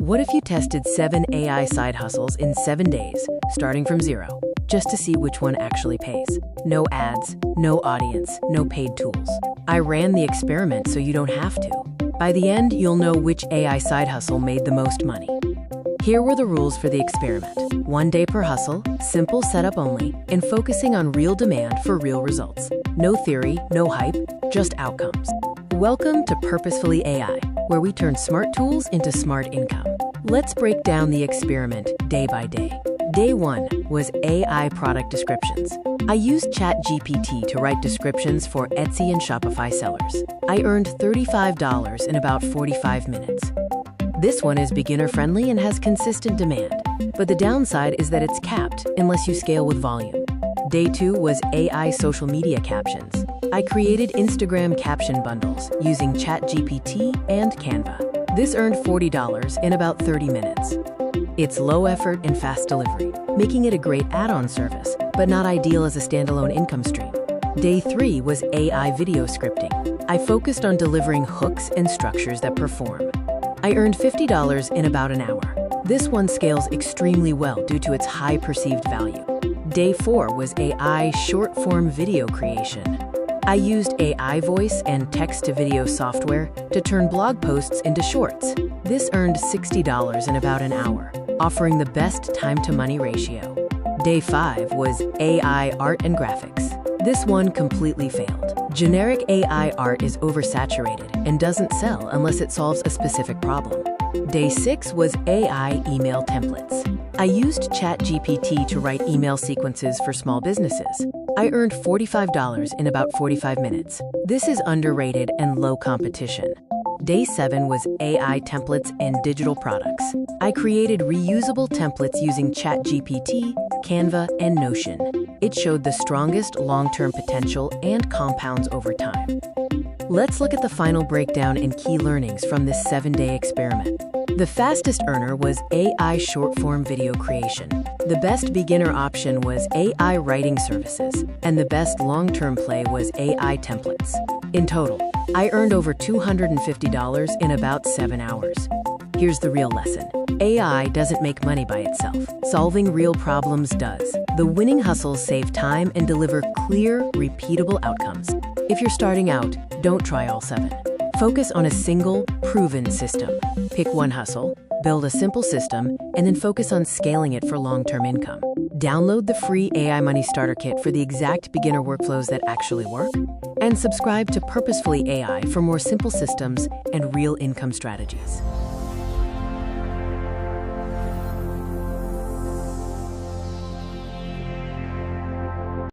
What if you tested 7 AI side hustles in 7 days, starting from zero, just to see which one actually pays? No ads, no audience, no paid tools. I ran the experiment so you don't have to. By the end, you'll know which AI side hustle made the most money. Here were the rules for the experiment. 1 day per hustle, simple setup only, and focusing on real demand for real results. No theory, no hype, just outcomes. Welcome to Purposefully AI, where we turn smart tools into smart income. Let's break down the experiment day by day. Day 1 was AI product descriptions. I used ChatGPT to write descriptions for Etsy and Shopify sellers. I earned $35 in about 45 minutes. This one is beginner-friendly and has consistent demand, but the downside is that it's capped unless you scale with volume. Day 2 was AI social media captions. I created Instagram caption bundles using ChatGPT and Canva. This earned $40 in about 30 minutes. It's low effort and fast delivery, making it a great add-on service, but not ideal as a standalone income stream. Day 3 was AI video scripting. I focused on delivering hooks and structures that perform. I earned $50 in about an hour. This one scales extremely well due to its high perceived value. Day 4 was AI short-form video creation. I used AI voice and text-to-video software to turn blog posts into shorts. This earned $60 in about an hour, offering the best time-to-money ratio. Day 5 was AI art and graphics. This one completely failed. Generic AI art is oversaturated and doesn't sell unless it solves a specific problem. Day 6 was AI email templates. I used ChatGPT to write email sequences for small businesses. I earned $45 in about 45 minutes. This is underrated and low competition. Day 7 was AI templates and digital products. I created reusable templates using ChatGPT, Canva, and Notion. It showed the strongest long-term potential and compounds over time. Let's look at the final breakdown and key learnings from this 7-day experiment. The fastest earner was AI short-form video creation. The best beginner option was AI writing services, and the best long-term play was AI templates. In total, I earned over $250 in about 7 hours. Here's the real lesson. AI doesn't make money by itself. Solving real problems does. The winning hustles save time and deliver clear, repeatable outcomes. If you're starting out, don't try all 7. Focus on a single, proven system. Pick one hustle, build a simple system, and then focus on scaling it for long-term income. Download the free AI Money Starter Kit for the exact beginner workflows that actually work, and subscribe to Purposefully AI for more simple systems and real income strategies.